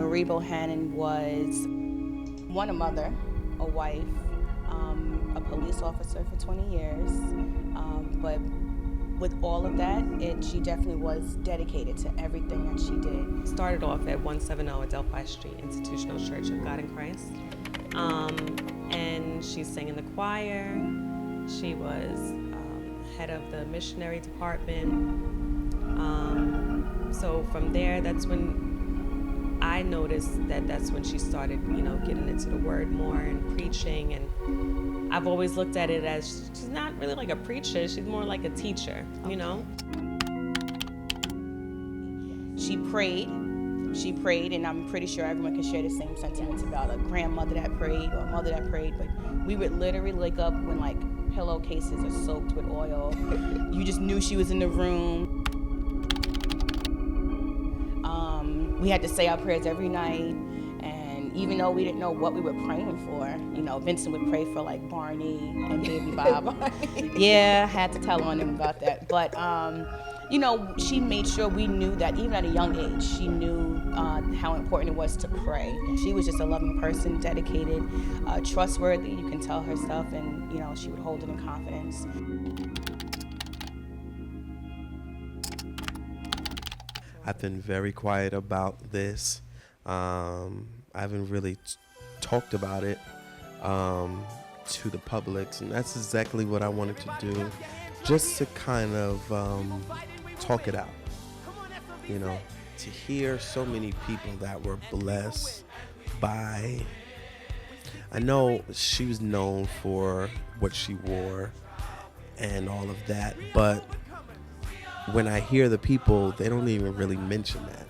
Marie Bohanan was a mother, a wife, a police officer for 20 years, but with all of that, she definitely was dedicated to everything that she did. Started off at 170 Adelphi Street Institutional Church of God in Christ, and she sang in the choir. She was head of the missionary department. So from there, that's when I noticed that's when she started, getting into the word more and preaching. And I've always looked at it as she's not really like a preacher, she's more like a teacher, She prayed, and I'm pretty sure everyone can share the same sentiments about a grandmother that prayed or a mother that prayed, but we would literally wake up when like pillowcases are soaked with oil. You just knew she was in the room. We had to say our prayers every night, and even though we didn't know what we were praying for, Vincent would pray for like Barney and baby Bob. Yeah, I had to tell on him about that. But she made sure we knew that even at a young age, she knew how important it was to pray. She was just a loving person, dedicated, trustworthy. You can tell her stuff, and she would hold it in confidence. I've been very quiet about this. I haven't really talked about it to the public, and that's exactly what I wanted to do, just to kind of talk it out. To hear so many people that were blessed by. I know she was known for what she wore and all of that, but when I hear the people, they don't even really mention that.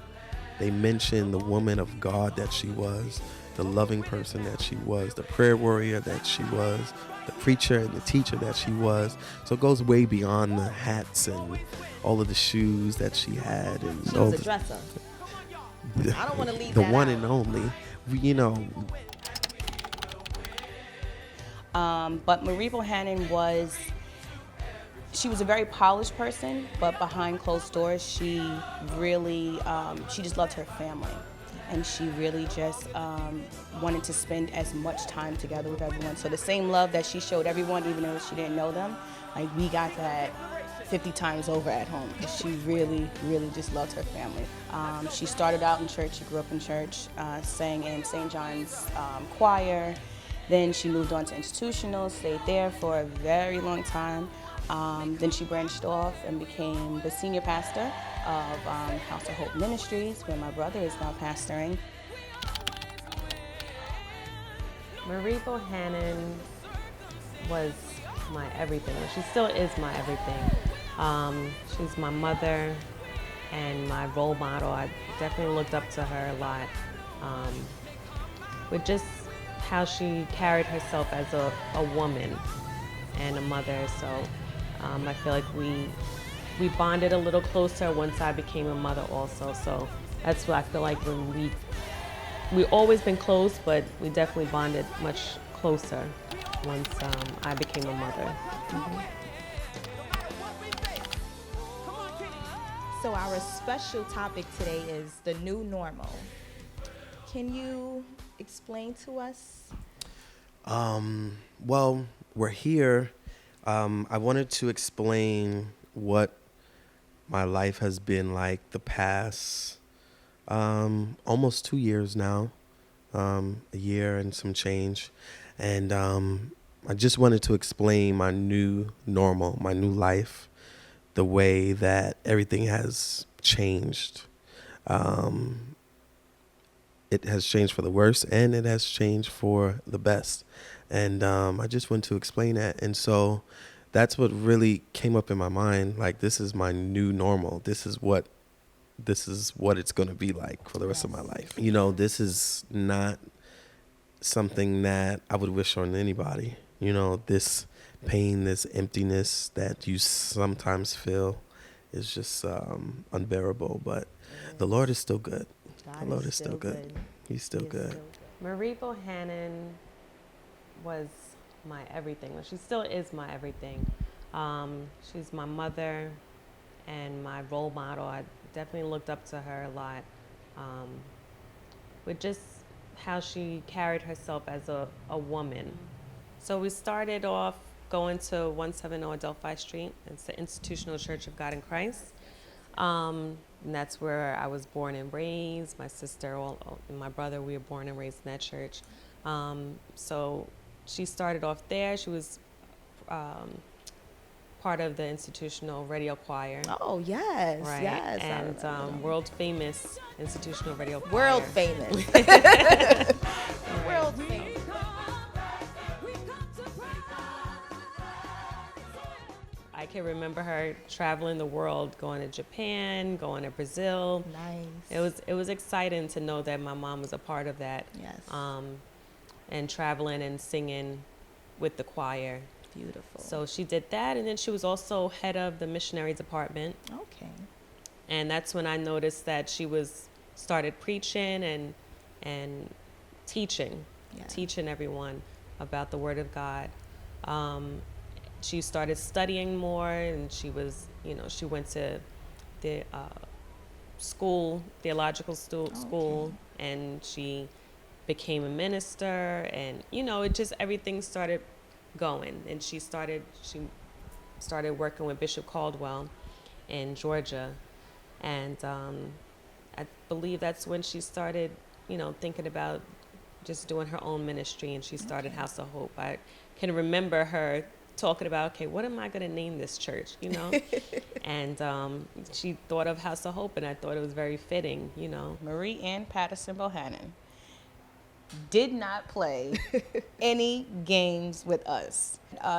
They mention the woman of God that she was, the loving person that she was, the prayer warrior that she was, the preacher and the teacher that she was. So it goes way beyond the hats and all of the shoes that she had. And she was a dresser. I don't want to leave the that one out. And only, But Marie Bohanan she was a very polished person, but behind closed doors, she really, she just loved her family. And she really just wanted to spend as much time together with everyone. So the same love that she showed everyone, even though she didn't know them, like we got that 50 times over at home. She really, really just loved her family. She started out in church, she grew up in church, sang in St. John's choir. Then she moved on to institutional, stayed there for a very long time. Then she branched off and became the senior pastor of House of Hope Ministries, where my brother is now pastoring. Marie Bohanan was my everything. She still is my everything. She's my mother and my role model. I definitely looked up to her a lot with just how she carried herself as a woman and a mother. So I feel like we bonded a little closer once I became a mother also. So that's what I feel like when we always been close, but we definitely bonded much closer once I became a mother. Mm-hmm. So our special topic today is the new normal. Can you explain to us? Well, we're here. I wanted to explain what my life has been like the past almost 2 years now, a year and some change. And I just wanted to explain my new normal, my new life, the way that everything has changed. It has changed for the worse, and it has changed for the best. And I just want to explain that. And so that's what really came up in my mind. Like, this is my new normal. This is what it's going to be like for the rest of my life. This is not something that I would wish on anybody. This pain, this emptiness that you sometimes feel is just unbearable. But the Lord is still good. The Lord is still good. He's still good. Marie Bohanan was my everything. Well, she still is my everything. She's my mother and my role model. I definitely looked up to her a lot with just how she carried herself as a woman. So we started off going to 170 Adelphi Street. It's the Institutional Church of God in Christ. And that's where I was born and raised. My sister and my brother, we were born and raised in that church. So she started off there. She was part of the institutional radio choir. Oh, yes. Right. Yes. I And remember. world famous institutional radio choir. World famous. World famous. I can remember her traveling the world, going to Japan, going to Brazil. Nice. It was exciting to know that my mom was a part of that. Yes. And traveling and singing with the choir. Beautiful. So she did that, and then she was also head of the missionary department. Okay. And that's when I noticed that she started preaching and teaching, Yeah. teaching everyone about the Word of God. She started studying more, and she went to the theological school, and she became a minister, and it just everything started going. And she started working with Bishop Caldwell in Georgia, and I believe that's when she started thinking about just doing her own ministry, and she started House of Hope. I can remember her talking about, okay, what am I going to name this church, and she thought of House of Hope, and I thought it was very fitting. Marie Ann Patterson Bohanan did not play any games with us.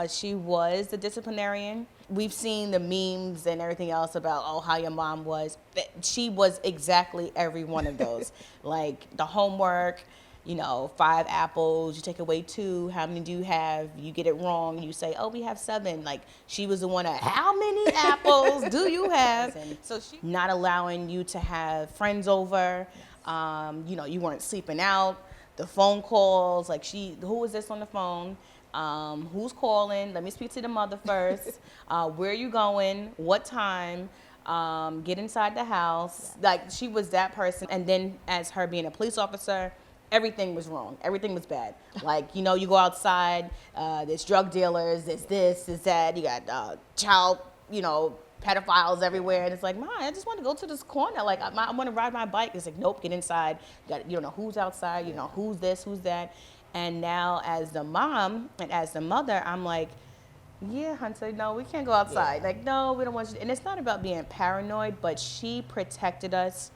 She was the disciplinarian. We've seen the memes and everything else about, how your mom was. She was exactly every one of those. Like the homework, 5 apples, you take away 2, how many do you have? You get it wrong, you say, we have 7. Like, she was the one that, how many apples do you have? And so she not allowing you to have friends over. You weren't sleeping out. The phone calls, like who was this on the phone? Who's calling? Let me speak to the mother first. Where are you going? What time? Get inside the house. Yeah. Like, she was that person. And then as her being a police officer, everything was wrong. Everything was bad. Like, you go outside, there's drug dealers, there's this, there's that. You got child, pedophiles everywhere. And it's like, Ma, I just want to go to this corner. Like, I want to ride my bike. It's like, nope, get inside. You don't know who's outside. You know who's this, who's that. And now as the mom and as the mother, I'm like, yeah, Hunter, no, we can't go outside. Yeah. Like, no, we don't want you. And it's not about being paranoid, but she protected us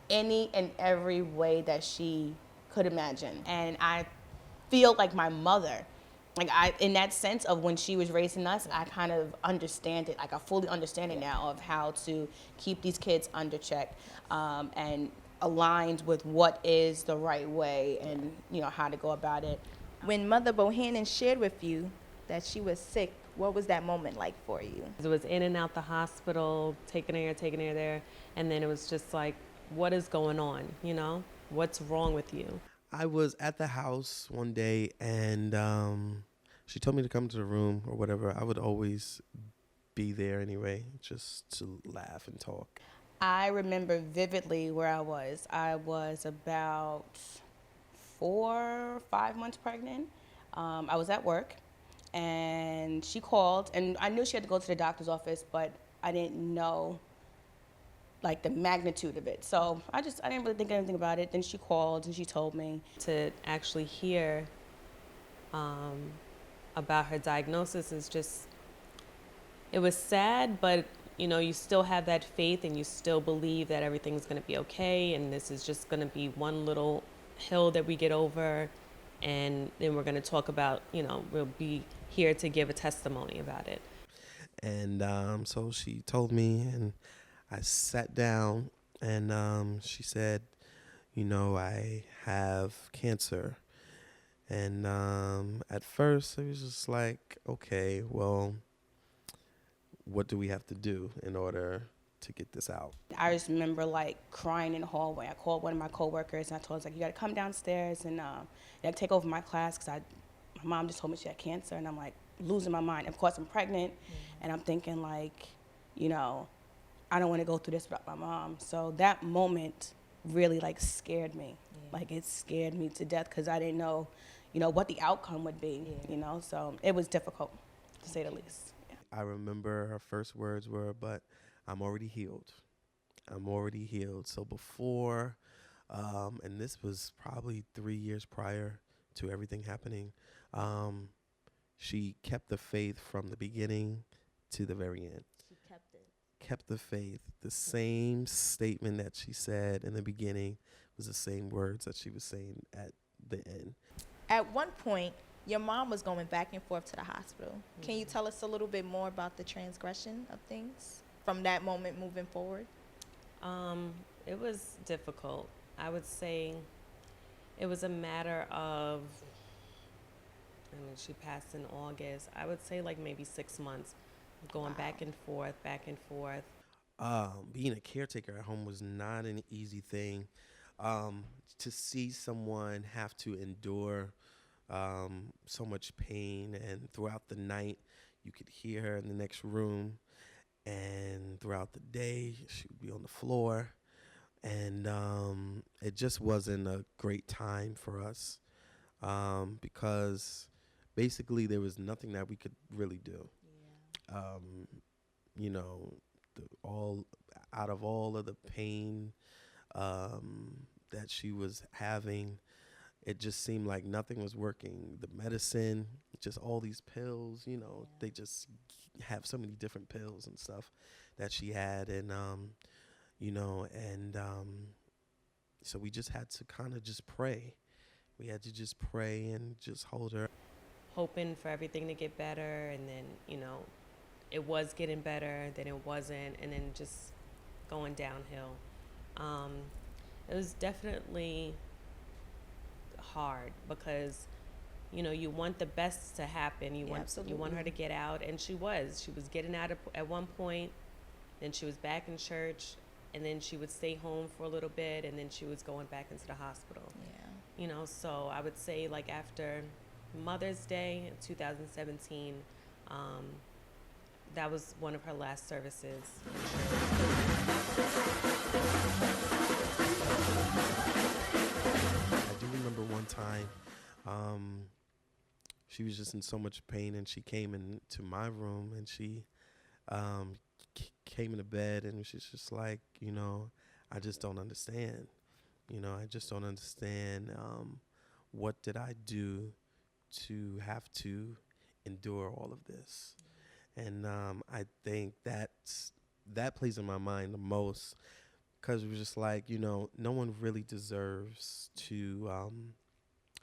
any and every way that she could imagine. And I feel like my mother, in that sense of when she was raising us, I kind of understand it. Like, I fully understand it now of how to keep these kids under check, and aligned with what is the right way and, how to go about it. When Mother Bohanan shared with you that she was sick, what was that moment like for you? It was in and out the hospital, taking her here, there. And then it was just like, what is going on, What's wrong with you? I was at the house one day, and she told me to come to the room or whatever. I would always be there anyway, just to laugh and talk. I remember vividly where I was. I was about 4 or 5 months pregnant. I was at work, and she called, and I knew she had to go to the doctor's office, but I didn't know like the magnitude of it. So I didn't really think anything about it. Then she called and she told me. To actually hear about her diagnosis is just, it was sad, but you still have that faith and you still believe that everything's going to be okay, and this is just going to be one little hill that we get over, and then we're going to talk about, we'll be here to give a testimony about it. And so she told me, and I sat down, and she said, I have cancer. And at first, it was just like, okay, well, what do we have to do in order to get this out? I just remember like crying in the hallway. I called one of my coworkers, and I told her, you got to come downstairs and take over my class, because my mom just told me she had cancer, and I'm like losing my mind. Of course, I'm pregnant, and I'm thinking like, I don't want to go through this without my mom. So that moment really like scared me. Like it scared me to death because I didn't know, what the outcome would be, so it was difficult to say the least. Yeah. I remember her first words were, "But I'm already healed. I'm already healed." So before, and this was probably 3 years prior to everything happening, she kept the faith from the beginning to the very end. She kept it. Kept the faith. The same statement that she said in the beginning was the same words that she was saying at the end. At one point, your mom was going back and forth to the hospital. Can you tell us a little bit more about the transgression of things from that moment moving forward? It was difficult. I would say it was a matter of, she passed in August. I would say like maybe 6 months, going back and forth. Being a caretaker at home was not an easy thing. To see someone have to endure so much pain, and throughout the night you could hear her in the next room, and throughout the day she would be on the floor, and it just wasn't a great time for us, because basically there was nothing that we could really do. Out of all of the pain that she was having, it just seemed like nothing was working. The medicine, just all these pills, they just have so many different pills and stuff that she had. And, so we just had to kind of just pray. We had to just pray and just hold her. Hoping for everything to get better, and then, it was getting better, then it wasn't, and then just going downhill. It was definitely hard because, you want the best to happen. You want her to get out, and she was getting out at one point, then she was back in church, and then she would stay home for a little bit, and then she was going back into the hospital. So I would say like after Mother's Day in 2017, that was one of her last services. I do remember one time, she was just in so much pain, and she came into my room, and she came into bed, and she's just like, I just don't understand. I just don't understand. What did I do to have to endure all of this? And I think that plays in my mind the most, because it was just like, no one really deserves to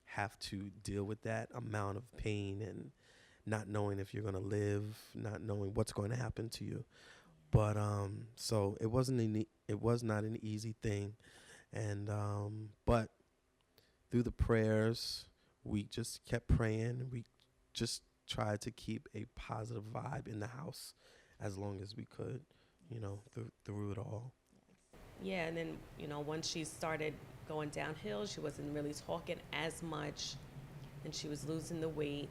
have to deal with that amount of pain and not knowing if you're going to live, not knowing what's going to happen to you. But so it was not an easy thing. And but through the prayers, we just kept praying. We just tried to keep a positive vibe in the house as long as we could, through it all. Yeah, and then, once she started going downhill, she wasn't really talking as much, and she was losing the weight.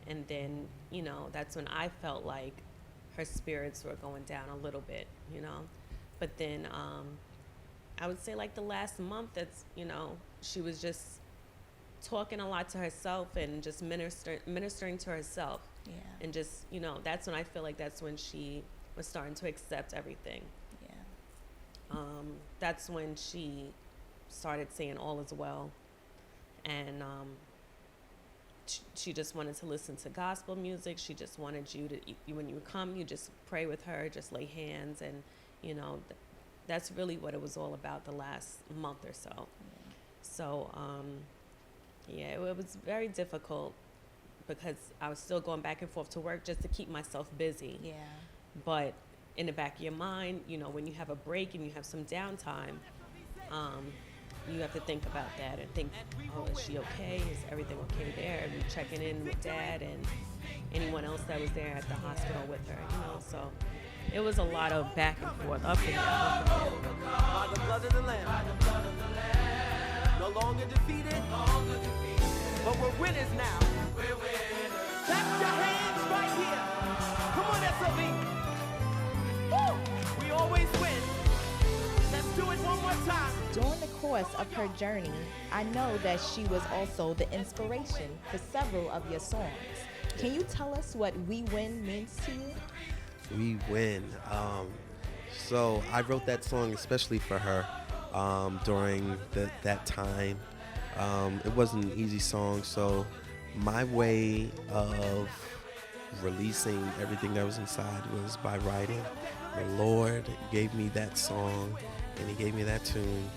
And then, that's when I felt like her spirits were going down a little bit, But then I would say like the last month, she was just talking a lot to herself and just ministering to herself. Yeah. And just, that's when I feel like that's when she was starting to accept everything. Yeah. That's when she started saying all is well. And she just wanted to listen to gospel music. She just wanted you to, when you come, you just pray with her, just lay hands. And, that's really what it was all about the last month or so. Yeah. So, it was very difficult because I was still going back and forth to work just to keep myself busy. Yeah. But in the back of your mind, when you have a break and you have some downtime, you have to think about that and think, oh, is she okay? Is everything okay there? And checking in with Dad and anyone else that was there at the hospital with her, So it was a lot of back and forth, up and down. By the blood of the Lamb. No longer defeated. But we're winners now. We're winners. Clap your hands right here. Come on, SOB. Woo! We always win. Let's do it one more time. us of her journey, I know that she was also the inspiration for several of your songs. Can you tell us what We Win means to you? We Win. So I wrote that song especially for her during that time. It wasn't an easy song, so my way of releasing everything that was inside was by writing. The Lord gave me that song, and He gave me that tune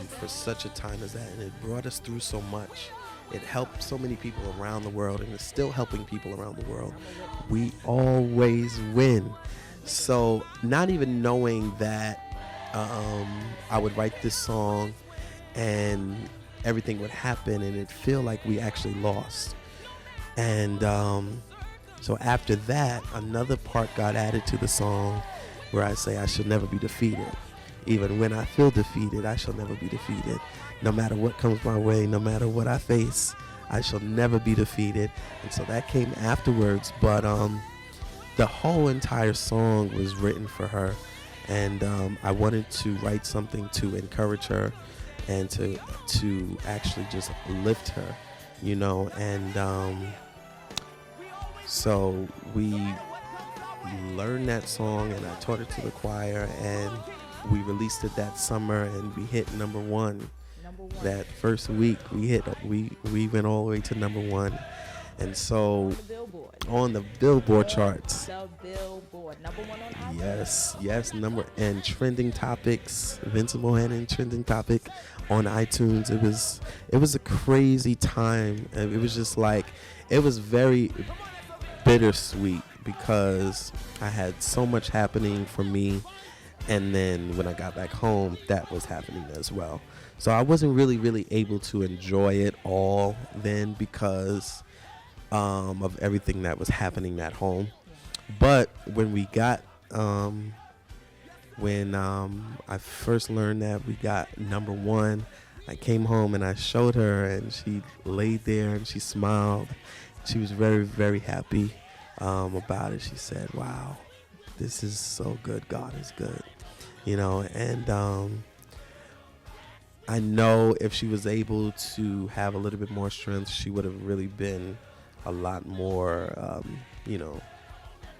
for such a time as that, and it brought us through so much. It helped so many people around the world, and it's still helping people around the world. We always win. So not even knowing that I would write this song and everything would happen and it'd feel like we actually lost. And so after that, another part got added to the song where I say I shall never be defeated. Even when I feel defeated, I shall never be defeated. No matter what comes my way, no matter what I face, I shall never be defeated. And so that came afterwards, but the whole entire song was written for her, and I wanted to write something to encourage her and to actually just lift her, you know. And so we learned that song, and I taught it to the choir, and we released it that summer, and we hit number one. That first week we went all the way to number one. And so on the Billboard charts. The Billboard, number one on album. Yes, number and trending topics. Vincent Bohanan trending topic on iTunes. It was a crazy time. It was just like, it was very bittersweet because I had so much happening for me, and then when I got back home, that was happening as well. So I wasn't really able to enjoy it all then because of everything that was happening at home. But when we got when I first learned that we got number one, I came home and I showed her, and she laid there and she smiled. She was very happy about it. She said, "Wow, this is so good. God is good," you know. And I know if she was able to have a little bit more strength, she would have really been a lot more,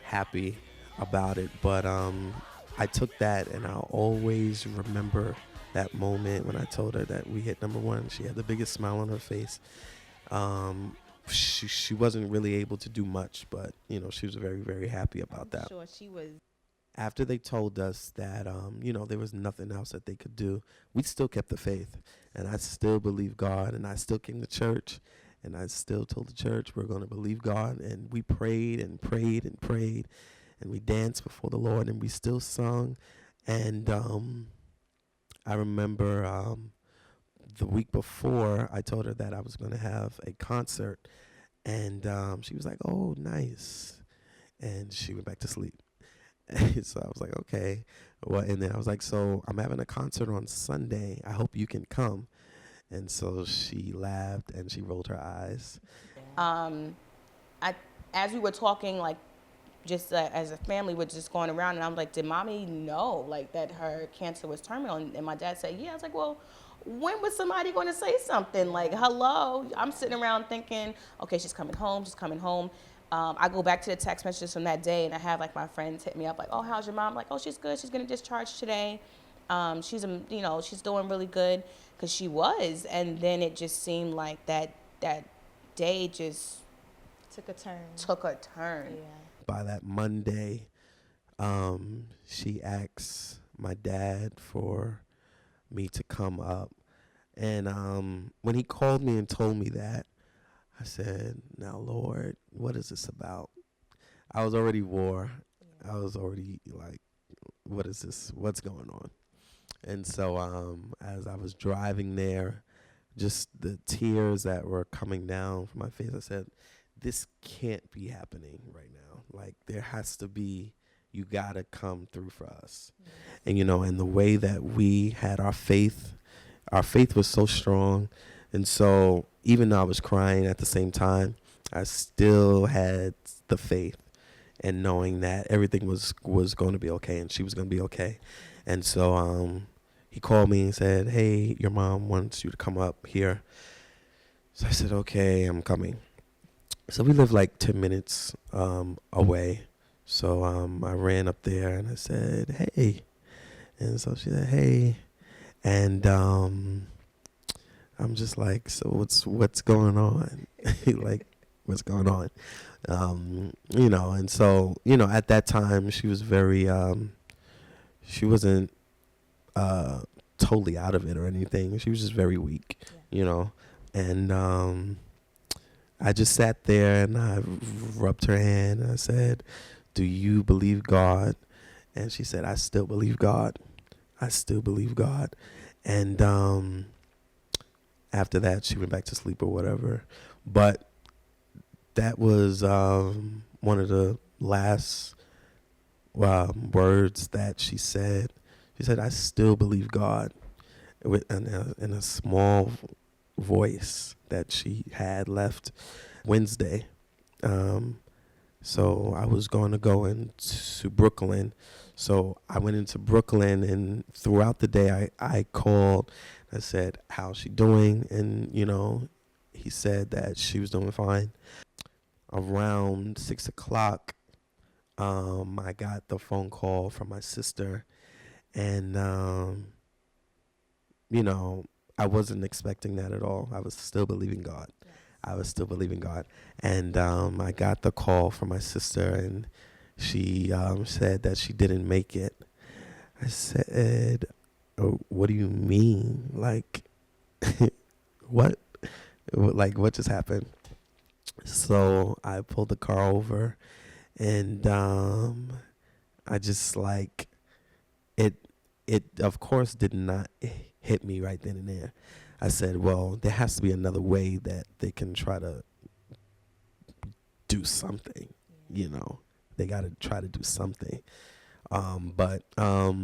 happy about it. But I took that, and I'll always remember that moment when I told her that we hit number one. She had the biggest smile on her face. She wasn't really able to do much, but she was very happy about that. Sure, she was. After they told us that, there was nothing else that they could do, we still kept the faith. And I still believe God, and I still came to church, and I still told the church we're going to believe God. And we prayed and prayed and prayed, and we danced before the Lord, and we still sung. And I remember the week before, I told her that I was going to have a concert, and she was like, "Oh, nice." And she went back to sleep. So I was like, okay. Well, and then I was like, so I'm having a concert on Sunday. I hope you can come. And so she laughed and she rolled her eyes. As we were talking, like, just as a family, we're just going around, and I'm like, did mommy know, like, that her cancer was terminal? And my dad said, yeah. I was like, well, when was somebody going to say something? Like, hello? I'm sitting around thinking, okay, she's coming home. I go back to the text messages from that day, and I have, like, my friends hit me up, like, oh, how's your mom? I'm like, oh, she's good. She's going to discharge today. She's doing really good, because she was. And then it just seemed like that day just Took a turn. Yeah. By that Monday, she asked my dad for me to come up. And when he called me and told me that, I said, now, Lord, what is this about? I was already war. I was already like, what is this? What's going on? And so as I was driving there, just the tears that were coming down from my face, I said, this can't be happening right now. Like, there has to be, you got to come through for us. And, and the way that we had our faith was so strong. And so even though I was crying at the same time, I still had the faith and knowing that everything was going to be okay and she was going to be okay. And so, he called me and said, "Hey, your mom wants you to come up here." So I said, "Okay, I'm coming." So we live like 10 minutes away. So I ran up there and I said, "Hey." And so she said, "Hey." And I'm just like, "So what's going on?" Like, what's going on? And so, at that time she was very, she wasn't totally out of it or anything. She was just very weak, and I just sat there and I rubbed her hand and I said, "Do you believe God?" And she said, "I still believe God. I still believe God." And after that, she went back to sleep or whatever. But that was one of the last words that she said. She said, "I still believe God," in a small voice that she had left Wednesday. So I was going to go into Brooklyn. So I went into Brooklyn, and throughout the day I called. I said, "How's she doing?" And, he said that she was doing fine. Around 6 o'clock, I got the phone call from my sister, and, I wasn't expecting that at all. I was still believing God. I was still believing God. And I got the call from my sister, and she said that she didn't make it. I said, "Oh, what do you mean? Like, what? Like, what just happened?" So I pulled the car over, and I just like it. It of course did not hit me right then and there. I said, "Well, there has to be another way that they can try to do something. They got to try to do something." But there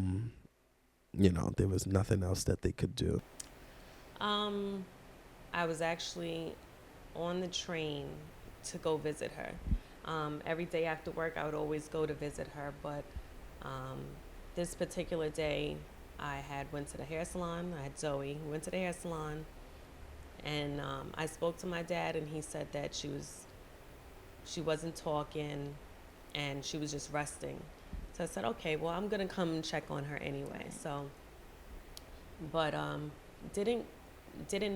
was nothing else that they could do. I was actually on the train to go visit her. Every day after work, I would always go to visit her, but this particular day, I had went to the hair salon. I had Zoe, went to the hair salon, and I spoke to my dad, and he said that she wasn't talking, and she was just resting. So I said, "Okay, well, I'm gonna come check on her anyway." So, but didn't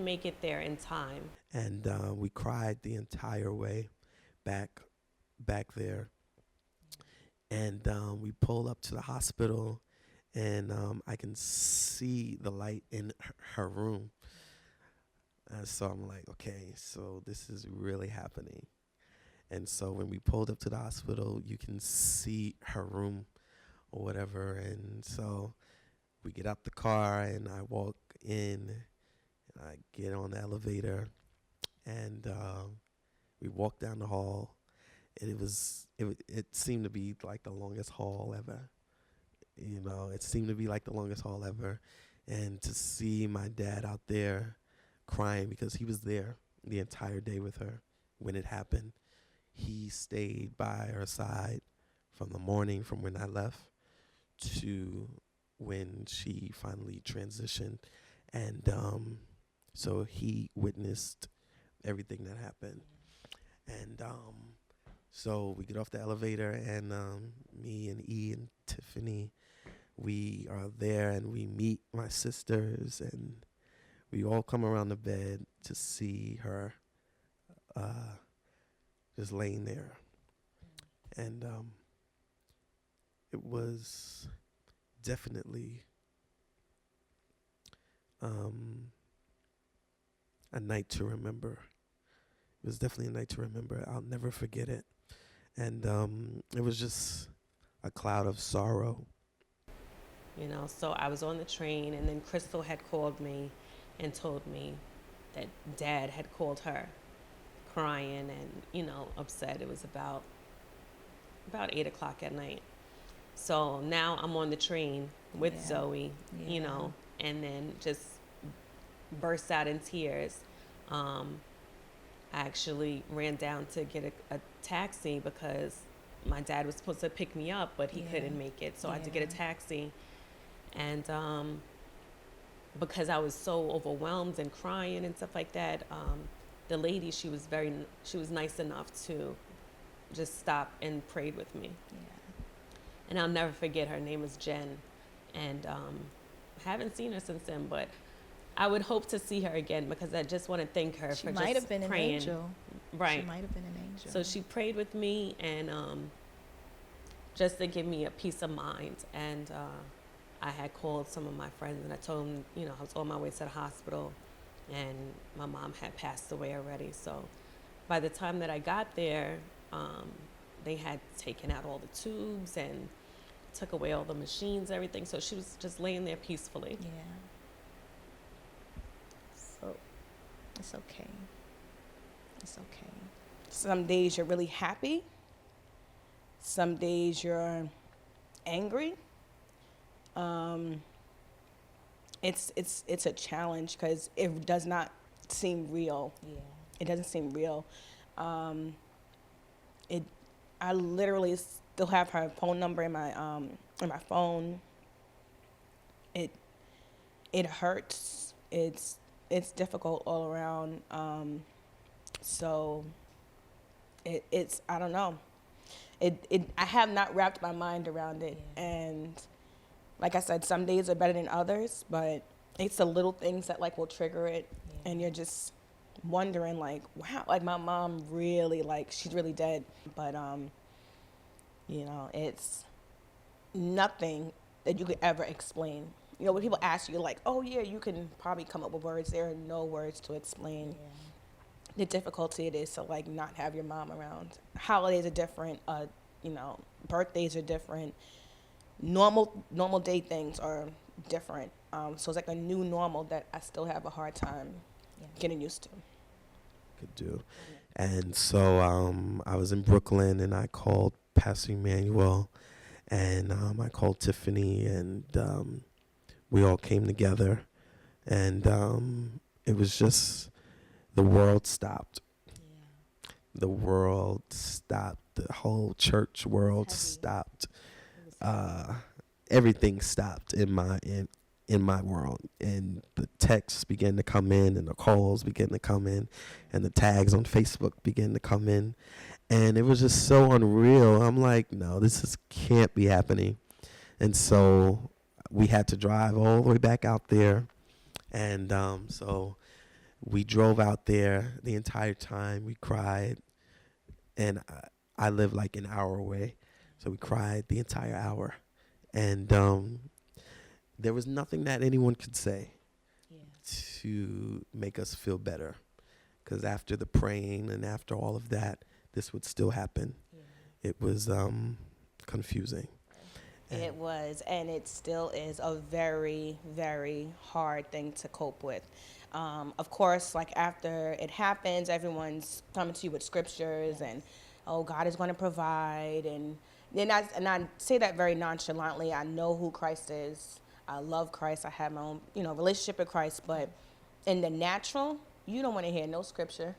make it there in time. And we cried the entire way back there. And we pull up to the hospital, and I can see the light in her room. So I'm like, okay, so this is really happening. And so when we pulled up to the hospital, you can see her room or whatever. And so we get out the car, and I walk in, and I get on the elevator, and we walk down the hall. And it seemed to be like the longest hall ever. It seemed to be like the longest hall ever. And to see my dad out there crying, because he was there the entire day with her when it happened. He stayed by her side from the morning, from when I left to when she finally transitioned. And so he witnessed everything that happened. And so we get off the elevator, and me and E and Tiffany, we are there, and we meet my sisters, and we all come around the bed to see her just laying there. And it was definitely a night to remember. It was definitely a night to remember. I'll never forget it. And it was just a cloud of sorrow. So I was on the train, and then Crystal had called me and told me that Dad had called her crying and, upset. It was about 8 o'clock at night. So now I'm on the train with Zoe, and then just burst out in tears. I actually ran down to get a taxi because my dad was supposed to pick me up, but he couldn't make it. So I had to get a taxi. And because I was so overwhelmed and crying and stuff like that, the lady, she was nice enough to just stop and prayed with me. Yeah. And I'll never forget, her name is Jen. And haven't seen her since then, but I would hope to see her again, because I just want to thank her She for might just have been praying. an angel. Right. She might have been an angel. So she prayed with me, and just to give me a peace of mind. And I had called some of my friends, and I told them, I was on my way to the hospital, and my mom had passed away already. So by the time that I got there, they had taken out all the tubes and took away all the machines, everything. So she was just laying there peacefully. Yeah. So it's okay. It's okay. Some days you're really happy. Some days you're angry. It's a challenge because it does not seem real. Yeah. It doesn't seem real. I literally still have her phone number in my phone. It hurts. It's difficult all around. So it's I don't know. I have not wrapped my mind around it. Yeah. And like I said, some days are better than others, but it's the little things that will trigger it. Yeah. And you're just wondering wow, my mom really, she's really dead. But it's nothing that you could ever explain. When people ask you oh yeah, you can probably come up with words, there are no words to explain. Yeah. The difficulty it is to not have your mom around. Holidays are different, birthdays are different. Normal day things are different. So it's a new normal that I still have a hard time getting used to. Could do. And so I was in Brooklyn, and I called Pastor Emmanuel, and I called Tiffany, and we all came together, and it was just, the world stopped. Yeah. The world stopped. The whole church world Heavy. stopped. Everything stopped in my world, and the texts began to come in, and the calls began to come in, and the tags on Facebook began to come in, and it was just so unreal. I'm like, no, this can't be happening. And so we had to drive all the way back out there, and so we drove out there. The entire time we cried, and I live an hour away, so we cried the entire hour, and there was nothing that anyone could say to make us feel better, because after the praying and after all of that, this would still happen. It was confusing. It was, and it still is a very, very hard thing to cope with. Of course, after it happens, everyone's coming to you with scriptures and, oh, God is going to provide. And I say that very nonchalantly. I know who Christ is. I love Christ. I have my own, relationship with Christ. But in the natural, you don't want to hear no scripture.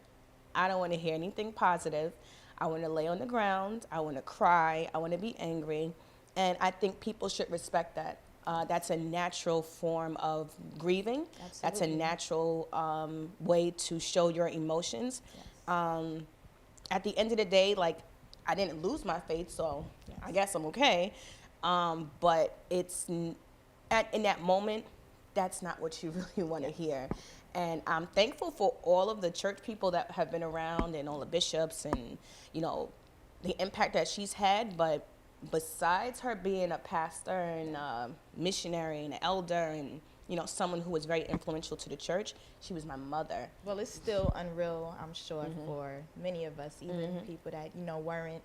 I don't want to hear anything positive. I want to lay on the ground. I want to cry. I want to be angry. And I think people should respect that. That's a natural form of grieving. Absolutely. That's a natural way to show your emotions. Yes. At the end of the day, I didn't lose my faith, so I guess I'm okay. But it's in that moment, that's not what you really want to hear. And I'm thankful for all of the church people that have been around, and all the bishops, and the impact that she's had. But besides her being a pastor and a missionary and an elder and someone who was very influential to the church, she was my mother. Well, it's still unreal, I'm sure, for many of us, even people that, weren't,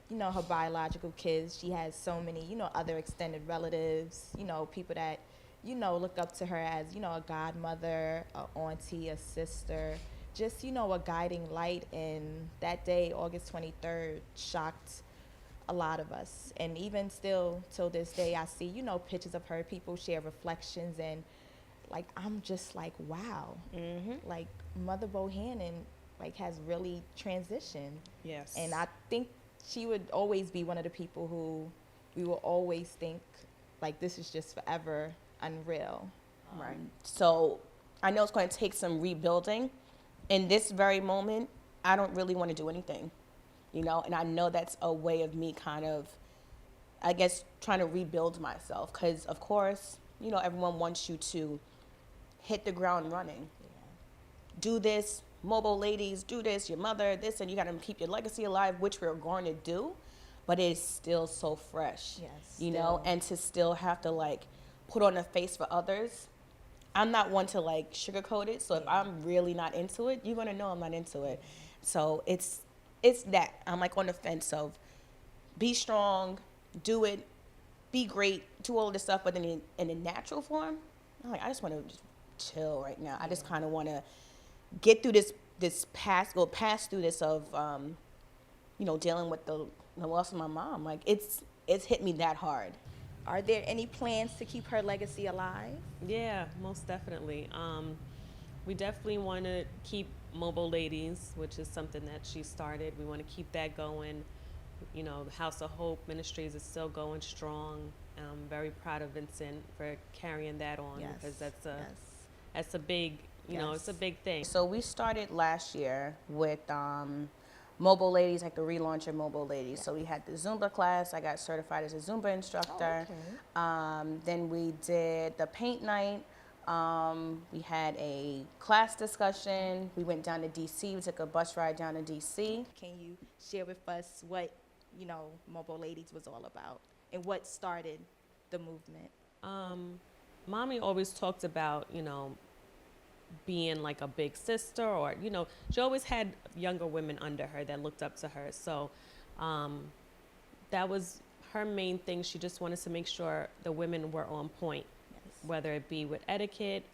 her biological kids. She has so many, other extended relatives, people that, look up to her as, a godmother, a auntie, a sister, just, a guiding light. And that day, August 23rd, shocked a lot of us. And even still till this day, I see, pictures of her, people share reflections, and I'm just wow. Mother Bohanan has really transitioned. Yes. And I think she would always be one of the people who we will always think this is just forever unreal. Right. So I know it's going to take some rebuilding. In this very moment, I don't really want to do anything, you know, and I know that's a way of me kind of, I guess, trying to rebuild myself. Because, of course, you know, everyone wants you to hit the ground running. Do this, mobile ladies, do this, your mother, this, and you got to keep your legacy alive, which we're going to do. But it's still so fresh, Yes, you know, and to still have to, like, put on a face for others. I'm not one to, like, sugarcoat it. So if I'm really not into it, you're going to know I'm not into it. So it's that. I'm, like, on the fence of be strong, do it, be great, do all of this stuff. But then in a natural form, I'm like, I just want to just chill right now. I just kind of want to get through this pass through this of, you know, dealing with the loss of my mom. Like, it's hit me that hard. Are there any plans to keep her legacy alive? Yeah, most definitely. We definitely want to keep Mobile Ladies, which is something that she started. We want to keep that going. You know, the House of Hope Ministries is still going strong. I'm very proud of Vincent for carrying that on, Yes, because yes. that's a big, you know, it's a Yes. big thing. So we started last year with Mobile Ladies, like the relaunch of Mobile Ladies. So we had the Zumba class. I got certified as a Zumba instructor. Then we did the paint night. We had a class discussion. We went down to DC. We took a bus ride down to DC. Can you share with us what, you know, Mobile Ladies was all about and what started the movement? Mommy always talked about, you know, being like a big sister, or, you know, she always had younger women under her that looked up to her. So that was her main thing. She just wanted to make sure the women were on point, whether it be with etiquette,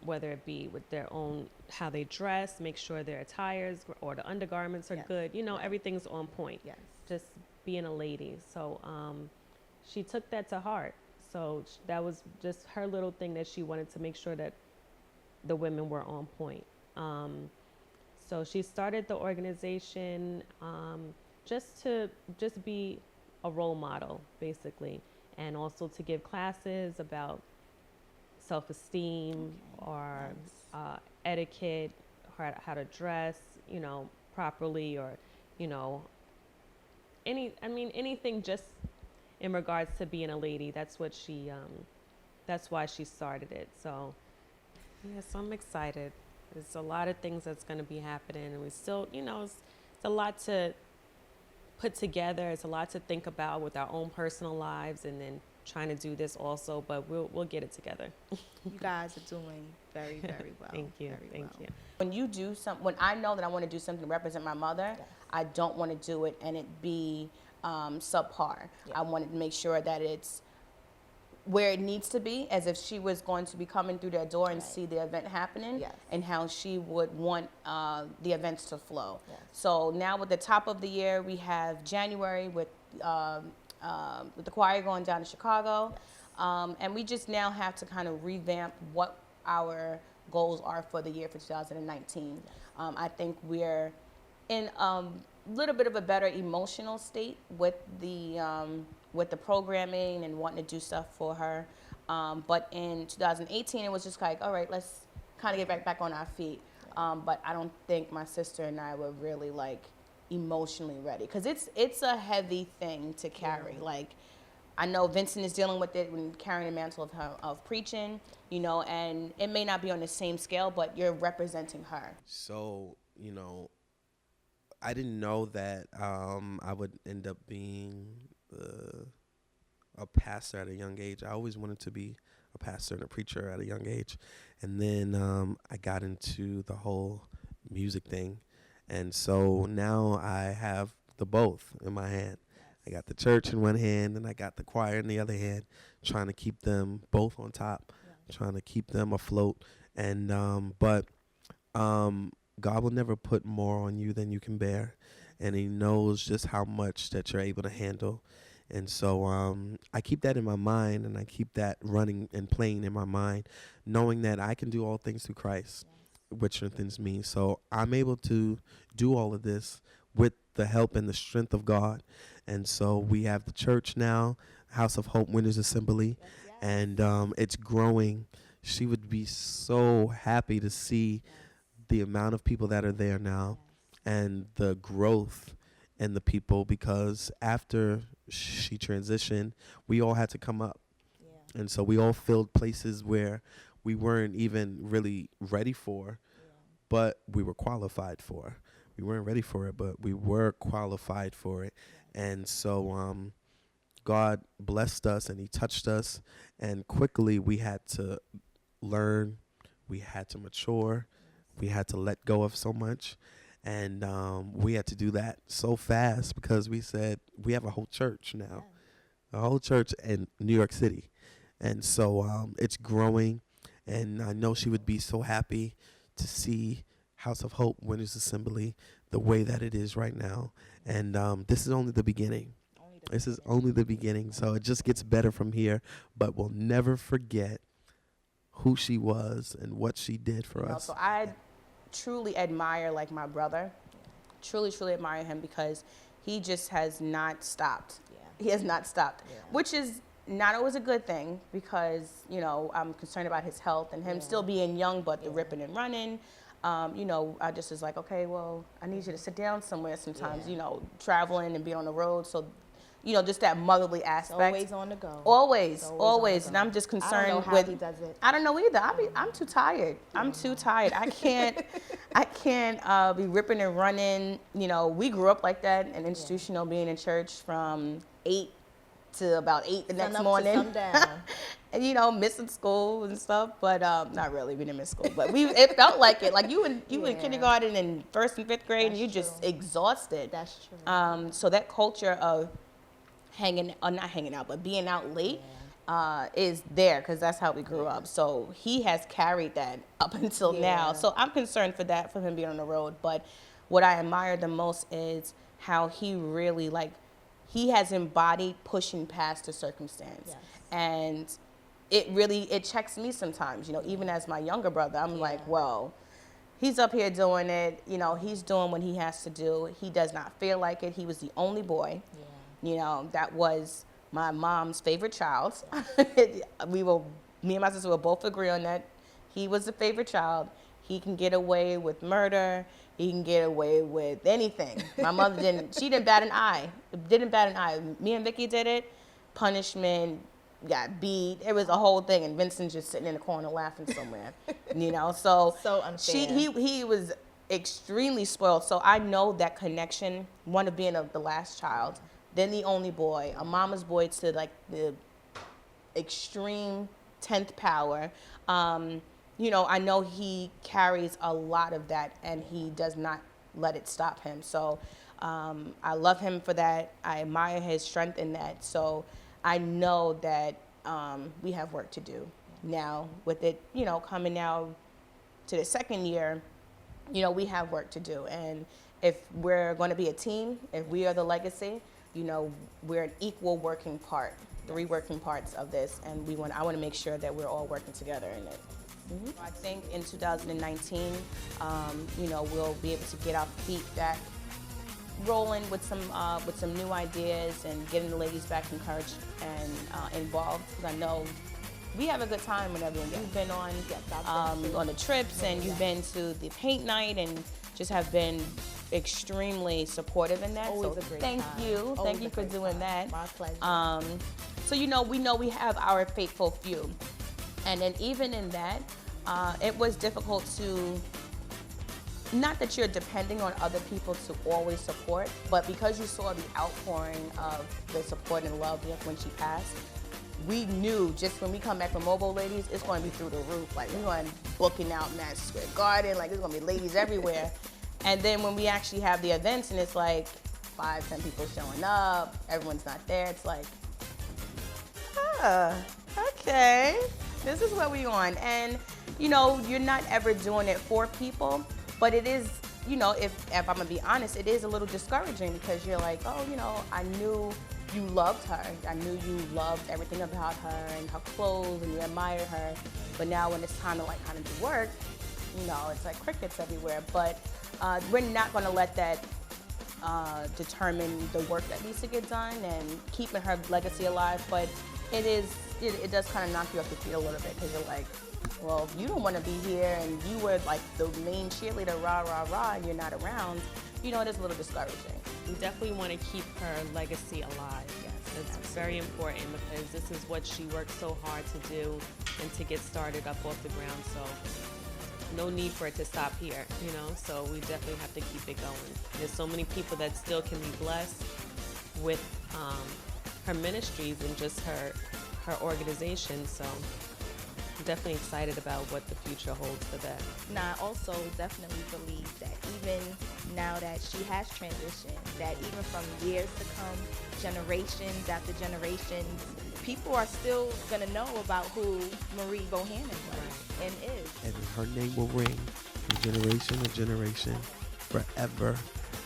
whether it be with their own, how they dress, make sure their attires or the undergarments are good. You know, everything's on point. Yes. Just being a lady. So she took that to heart. So that was just her little thing, that she wanted to make sure that the women were on point. So she started the organization just to be a role model, basically, and also to give classes about self-esteem or etiquette, how to dress, you know, properly, or, you know, anything just in regards to being a lady. That's what she, that's why she started it. So, yes, I'm excited. There's a lot of things that's going to be happening, and we still, you know, it's a lot to put together. It's a lot to think about with our own personal lives, and then trying to do this also, but we'll get it together. You guys are doing very, very well. Thank you. Very Thank well. you. When I know that I want to do something to represent my mother, I don't want to do it and it be subpar. I wanted to make sure that it's where it needs to be, as if she was going to be coming through that door and see the event happening, and how she would want the events to flow. So now with the top of the year, we have January with the choir going down to Chicago. And we just now have to kind of revamp what our goals are for the year for 2019. I think we're in a little bit of a better emotional state with the programming and wanting to do stuff for her. But in 2018, it was just like, all right, let's kind of get back on our feet. But I don't think my sister and I were really like emotionally ready, because it's a heavy thing to carry. Like, I know Vincent is dealing with it when carrying the mantle of preaching, you know, and it may not be on the same scale, but you're representing her. So, you know, I didn't know that I would end up being a pastor at a young age. I always wanted to be a pastor and a preacher at a young age. And then I got into the whole music thing. And so now I have the both in my hand. I got the church in one hand and I got the choir in the other hand, trying to keep them both on top, trying to keep them afloat. And but God will never put more on you than you can bear, and He knows just how much that you're able to handle. And so I keep that in my mind, and I keep that running and playing in my mind, knowing that I can do all things through Christ, which strengthens me. So I'm able to do all of this with the help and the strength of God. And so we have the church now, House of Hope Winners Assembly, and it's growing. She would be so happy to see the amount of people that are there now and the growth in the people, because after she transitioned, we all had to come up. Yeah. And so we all filled places where we weren't even really ready for, but we were qualified for. We weren't ready for it, but we were qualified for it. And so God blessed us and he touched us, and quickly we had to learn, we had to mature, we had to let go of so much. And we had to do that so fast because we said we have a whole church now, a whole church in New York City. And so it's growing, and I know she would be so happy to see House of Hope Winners Assembly the way that it is right now. And this is only the beginning. This is only the beginning. So it just gets better from here, but we'll never forget who she was and what she did for us. So I truly admire, like, my brother. Truly admire him because he just has not stopped. He has not stopped, which is not always a good thing because, you know, I'm concerned about his health and him still being young, but the ripping and running. You know, I just was like, okay, well, I need you to sit down somewhere sometimes, you know, traveling and being on the road. So, you know, just that motherly aspect. Always on the go. Always. And I'm just concerned I don't know with. how he does it. I don't know either. I'm too tired. I'm too tired. I can't be ripping and running. You know, we grew up like that, and institutional, being in church from 8 to about 8 the next morning. Sundown. And, you know, missing school and stuff, but not really. We didn't miss school, but it felt like it. Like you in kindergarten and first and fifth grade, and you just exhausted. That's true. So that culture of not hanging out, but being out late is there because that's how we grew up. So he has carried that up until now. So I'm concerned for him being on the road. But what I admire the most is how he really, like, he has embodied pushing past the circumstance. And it checks me sometimes, you know, even as my younger brother, I'm like, well, he's up here doing it, you know, he's doing what he has to do. He does not feel like it. He was the only boy. You know, that was my mom's favorite child. Me and my sister will both agree on that. He was the favorite child. He can get away with murder. He can get away with anything. My mother didn't bat an eye. Me and Vicky did it. Punishment, got beat. It was a whole thing. And Vincent just sitting in the corner laughing somewhere. You know, so unfair. He was extremely spoiled. So I know that connection, one of being the last child, then the only boy, a mama's boy to like the extreme 10th power. You know, I know he carries a lot of that and he does not let it stop him. So I love him for that. I admire his strength in that. So I know that we have work to do now with it, you know, coming now to the second year, you know, we have work to do. And if we're going to be a team, if we are the legacy, you know, we're an equal working part, 3 working parts of this, and I want to make sure that we're all working together in it. I think in 2019, you know, we'll be able to get our feet back rolling with some new ideas and getting the ladies back encouraged and involved. Because I know we have a good time whenever you've been on the trips and you've been to the paint night and just have been extremely supportive in that. Always so a great thank time. you. Always Thank you a for great doing time. that. My pleasure. So we know we have our faithful few. And then even in that, it was difficult to, not that you're depending on other people to always support, but because you saw the outpouring of the support and love when she passed, we knew just when we come back from Mobile Ladies, it's going to be through the roof. Like, we're going booking out Madison Square Garden, like there's going to be ladies everywhere. And then when we actually have the events and it's like 5, 10 people showing up, everyone's not there, it's like, okay, this is what we on. And, you know, you're not ever doing it for people, but it is, you know, if I'm gonna be honest, it is a little discouraging because you're like, oh, you know, I knew you loved her. I knew you loved everything about her and her clothes and you admired her. But now when it's time to like kind of do work, you know, it's like crickets everywhere. But we're not gonna let that determine the work that needs to get done and keeping her legacy alive. But It does kind of knock you off your feet a little bit because you're like, well, if you don't want to be here and you were like the main cheerleader, rah, rah, rah, and you're not around, you know, it is a little discouraging. We definitely want to keep her legacy alive. Yes, It's very important because this is what she worked so hard to do and to get started up off the ground. So no need for it to stop here, you know? So we definitely have to keep it going. There's so many people that still can be blessed with her ministries and just her organization. So I'm definitely excited about what the future holds for that. And I also definitely believe that even now that she has transitioned, that even from years to come, generations after generations, people are still going to know about who Marie Bohanan was and is. And her name will ring from generation to generation forever.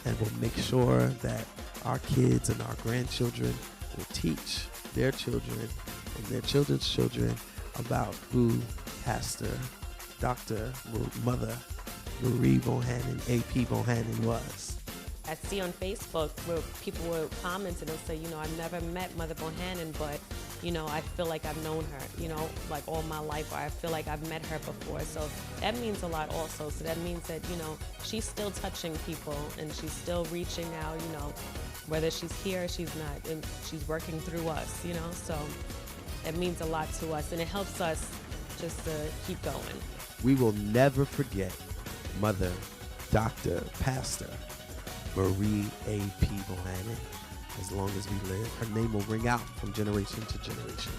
And we'll make sure that our kids and our grandchildren will teach their children and their children's children about who Pastor Dr. Mother Marie Bohanan, AP Bohanan was. I see on Facebook where people will comment and they'll say, you know, I've never met Mother Bohanan, but, you know, I feel like I've known her, you know, like all my life, or I feel like I've met her before. So that means a lot also. So that means that, you know, she's still touching people and she's still reaching out, you know, whether she's here or she's not, and she's working through us, you know, so it means a lot to us and it helps us just to keep going. We will never forget Mother, Dr. Pastor Marie A.P. Bohanan as long as we live. Her name will ring out from generation to generation.